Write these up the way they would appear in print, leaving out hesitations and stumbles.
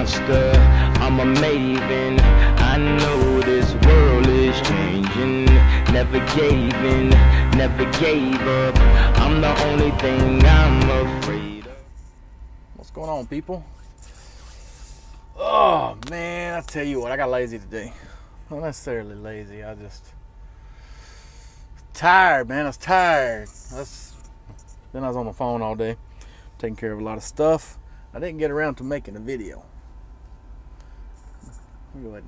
monster, I'm a maven. I know this world is changing. Never gave in, never gave up. I'm the only thing I'm afraid of. What's going on, people? Oh man, I tell you what, I got lazy today. Not necessarily lazy, I just tired, man. I was tired. Then I was on the phone all day, taking care of a lot of stuff. I didn't get around to making a video. I'll go ahead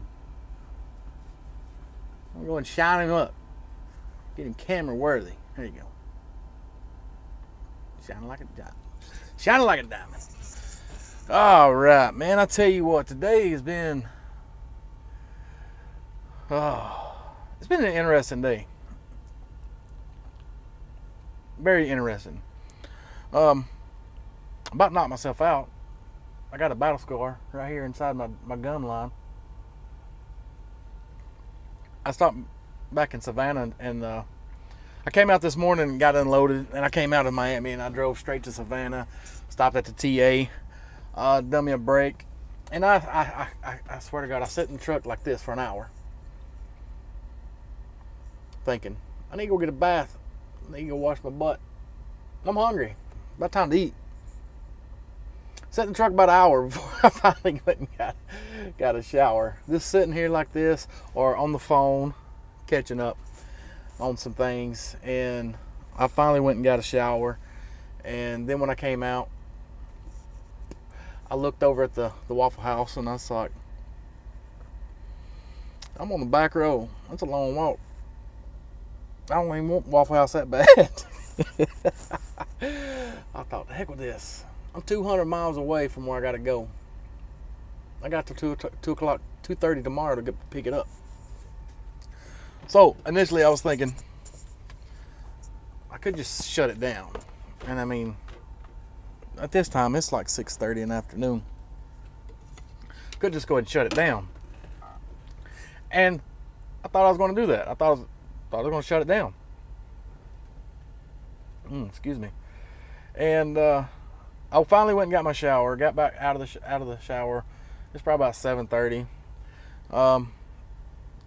and shine him up. Get him camera worthy. There you go. Shining like a diamond. Shining like a diamond. All right, man. I tell you what, today has been it's been an interesting day. Very interesting. About knocked myself out. I got a battle scar right here inside my gum line. I stopped back in Savannah and I came out this morning and got unloaded, and I came out of Miami and I drove straight to Savannah, stopped at the TA, done me a break, and I swear to God, I sat in the truck like this for an hour thinking, I need to go get a bath, I need to go wash my butt, I'm hungry, about time to eat. Sat in the truck about an hour before I finally went and got a shower. Just sitting here like this or on the phone catching up on some things, and I finally went and got a shower. And then when I came out, I looked over at the Waffle House and I was like, I'm on the back row. That's a long walk. I don't even want Waffle House that bad. I thought, the heck with this. I'm 200 miles away from where I got to go. I got to 2:30 tomorrow to pick it up. So initially I was thinking I could just shut it down. And I mean, at this time it's like 6:30 in the afternoon. Could just go ahead and shut it down. And I thought I was going to do that. I thought I was going to shut it down. Excuse me. And I finally went and got my shower. Got back out of the shower. It's probably about 7:30.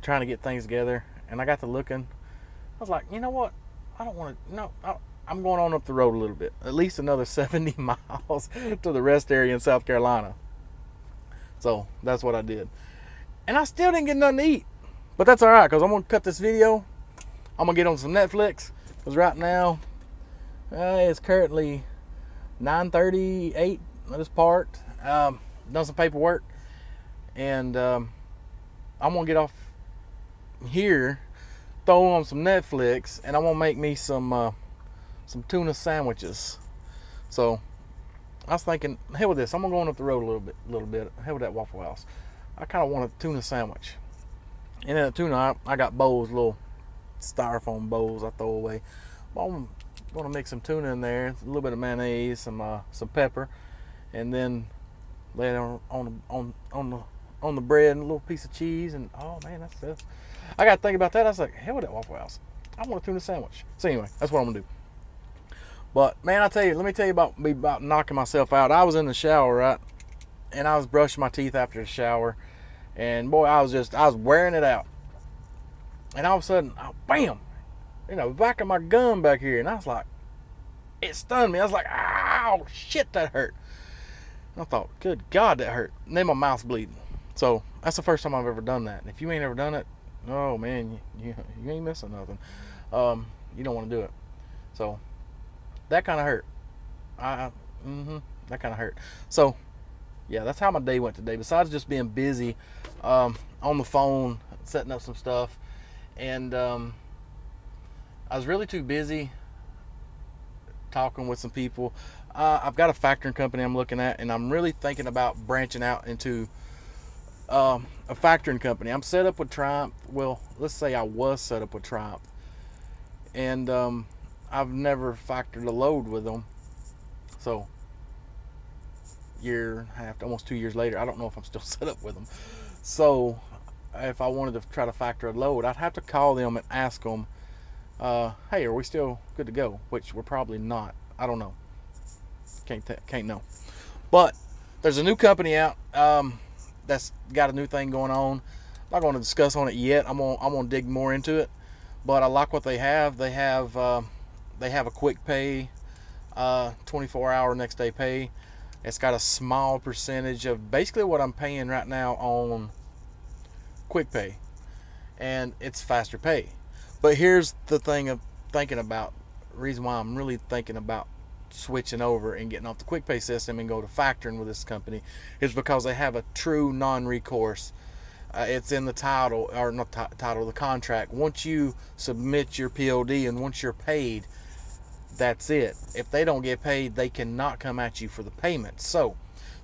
Trying to get things together, and I got to looking. I was like, you know what? I don't want to. No, I'm going on up the road a little bit, at least another 70 miles to the rest area in South Carolina. So that's what I did, and I still didn't get nothing to eat. But that's all right, because I'm gonna cut this video. I'm gonna get on some Netflix, because right now it's currently 9:38. I just parked, done some paperwork, and I'm gonna get off here, throw on some Netflix, and I'm gonna make me some tuna sandwiches. So I was thinking, hell with this, I'm gonna go on up the road a little bit. Hell with that Waffle House. I kind of want a tuna sandwich, and then the tuna, I got bowls, little styrofoam bowls I throw away. I'm gonna mix some tuna in there, a little bit of mayonnaise, some pepper, and then lay it on the bread and a little piece of cheese, and oh man, that's stuff. I got to think about that. I was like, hell with that Waffle House. I want a tuna sandwich. So anyway, that's what I'm gonna do. But man, let me tell you about knocking myself out. I was in the shower, right, and I was brushing my teeth after the shower, and boy, I was wearing it out, and all of a sudden, bam, back of my gum back here, and I was like, it stunned me. I was like, ow, shit, that hurt. And I thought, good God, that hurt. And then my mouth's bleeding. So that's the first time I've ever done that. And if you ain't ever done it, oh man, you ain't missing nothing. You don't want to do it. So that kind of hurt. That kind of hurt. So yeah, that's how my day went today. Besides just being busy on the phone, setting up some stuff, and I was really too busy talking with some people. I've got a factoring company I'm looking at, and I'm really thinking about branching out into a factoring company. I'm set up with Triumph. Well, let's say I was set up with Triumph, and I've never factored a load with them. So year and a half, almost 2 years later, I don't know if I'm still set up with them. So if I wanted to try to factor a load, I'd have to call them and ask them, hey, are we still good to go? Which we're probably not. I don't know. Can't know. But there's a new company out that's got a new thing going on. I'm not going to discuss on it yet. I'm gonna dig more into it, but I like what they have. They have a quick pay, 24-hour next day pay. It's got a small percentage of basically what I'm paying right now on quick pay, and it's faster pay. But here's the thing of thinking about, reason why I'm really thinking about switching over and getting off the quick pay system and go to factoring with this company, is because they have a true non-recourse. It's in the title, or not title, the contract. Once you submit your POD and once you're paid, that's it. If they don't get paid, they cannot come at you for the payment. So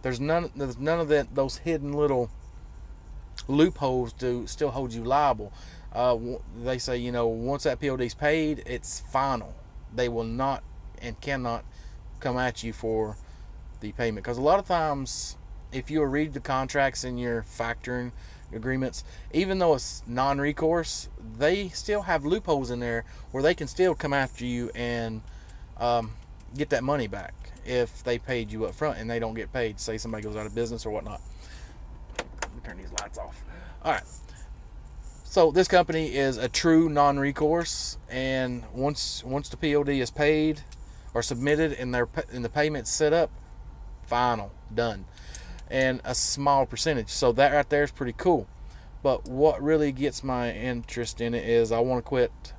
there's none of that, those hidden little loopholes to still hold you liable. They say, you know, once that POD is paid, it's final. They will not and cannot come at you for the payment, because a lot of times, if you read the contracts in your factoring agreements, even though it's non-recourse, they still have loopholes in there where they can still come after you and get that money back if they paid you up front and they don't get paid. Say somebody goes out of business or whatnot. Let me turn these lights off. All right. So this company is a true non-recourse, and once the POD is paid or submitted and the payment's set up, final, done, and a small percentage. So that right there is pretty cool. But what really gets my interest in it is I want to quit.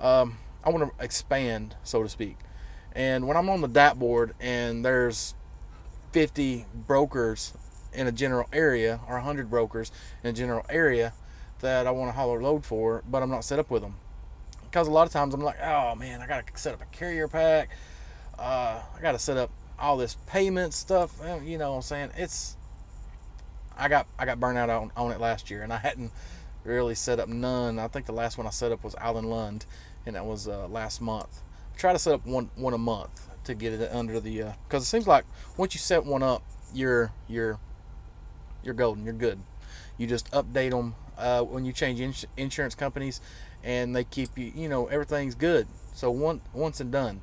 I want to expand, so to speak. And when I'm on the DAP board and there's 50 brokers in a general area, or 100 brokers in a general area that I want to haul or load for, but I'm not set up with them, because a lot of times I'm like, oh man, I gotta set up a carrier pack, I gotta set up all this payment stuff, you know what I'm saying. I got burnt out on it last year, and I hadn't really set up none. I think the last one I set up was Allen Lund, and that was last month. I try to set up one a month to get it under the because it seems like once you set one up, you're golden, you're good. You just update them when you change insurance companies, and they keep you, you know, everything's good. So once and done.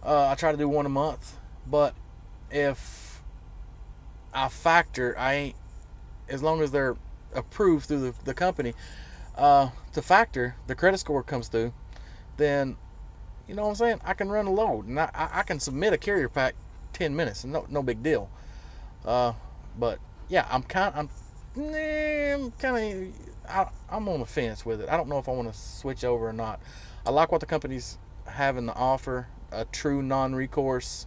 I try to do one a month, but if I factor, I ain't, as long as they're approved through the company to factor, the credit score comes through, then, you know what I'm saying, I can run a load, and I can submit a carrier pack 10 minutes, and no big deal. But yeah, I'm on the fence with it. I don't know if I want to switch over or not. I like what the company's having to offer, a true non-recourse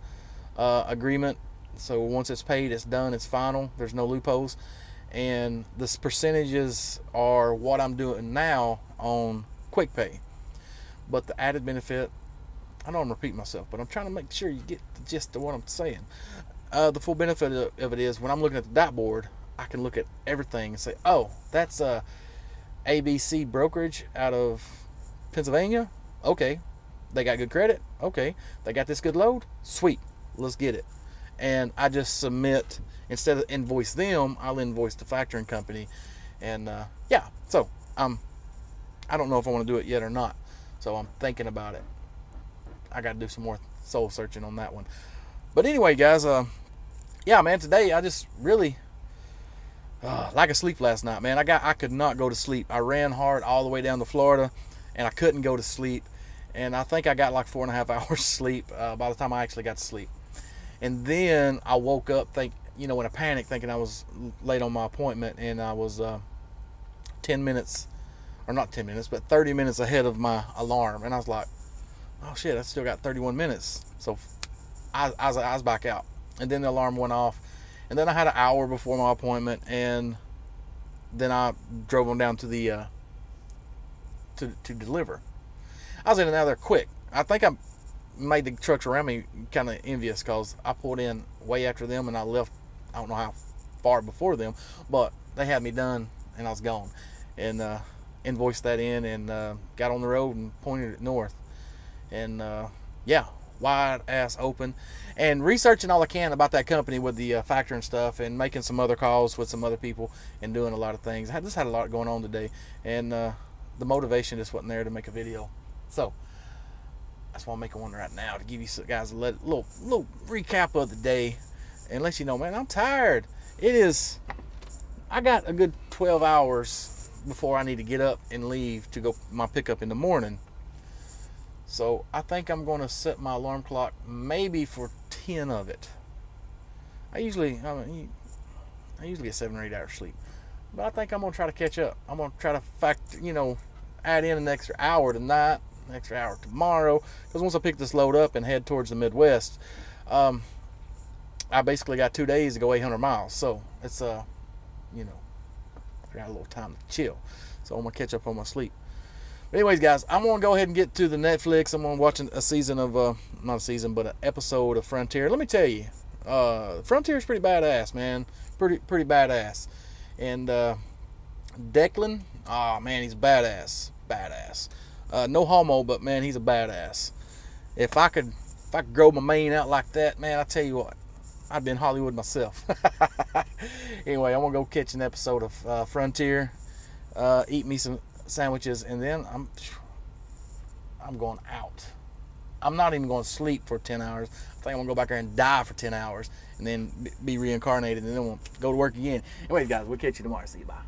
agreement. So once it's paid, it's done, it's final, there's no loopholes. And the percentages are what I'm doing now on quick pay. But the added benefit, I know I'm repeating myself, but I'm trying to make sure you get the gist of what I'm saying. The full benefit of it is, when I'm looking at the dot board, I can look at everything and say, oh, that's a ABC brokerage out of Pennsylvania. Okay, they got good credit. Okay, they got this good load. Sweet, let's get it. And I just submit, instead of invoice them, I'll invoice the factoring company. And yeah, so I don't know if I want to do it yet or not. So I'm thinking about it. I got to do some more soul searching on that one. But anyway, guys, yeah, man, today I just really lack of sleep last night, man. I could not go to sleep. I ran hard all the way down to Florida, and I couldn't go to sleep. And I think I got like 4.5 hours sleep by the time I actually got to sleep. And then I woke up, in a panic, thinking I was late on my appointment, and I was 10 minutes, or not 10 minutes, but 30 minutes ahead of my alarm. And I was like, oh shit, I still got 31 minutes. So I was back out. And then the alarm went off. And then I had an hour before my appointment, and then I drove on down to the to deliver. I was in and out of there quick. I think I made the trucks around me kind of envious, because I pulled in way after them, and I left, I don't know how far before them, but they had me done, and I was gone. And invoiced that in, and got on the road and pointed it north. And yeah, wide ass open, and researching all I can about that company with the factoring stuff, and making some other calls with some other people, and doing a lot of things. I just had a lot going on today, and the motivation just wasn't there to make a video. So that's why I'm making one right now, to give you guys a little recap of the day, and let you know, man, I'm tired. It is, I got a good 12 hours before I need to get up and leave to go my pickup in the morning. So I think I'm going to set my alarm clock maybe for 10 of it. I usually get 7 or 8 hours sleep, but I think I'm going to try to catch up. I'm going to try to add in an extra hour tonight, an extra hour tomorrow, because once I pick this load up and head towards the Midwest, I basically got 2 days to go 800 miles. So it's got a little time to chill. So I'm gonna catch up on my sleep. But anyways, guys, I'm gonna go ahead and get to the Netflix. I'm gonna watch a season of not a season, but an episode of Frontier. Let me tell you, Frontier is pretty badass, man. Pretty badass. And Declan, oh man, he's badass. No homo, but man, he's a badass. If I could grow my mane out like that, man, I tell you what, I'd be in Hollywood myself. Anyway, I'm gonna go catch an episode of Frontier, eat me some sandwiches, and then I'm going out. I'm not even going to sleep for 10 hours. I think I'm gonna go back there and die for 10 hours, and then be reincarnated, and then we'll go to work again. Anyways, guys, we'll catch you tomorrow. See you. Bye.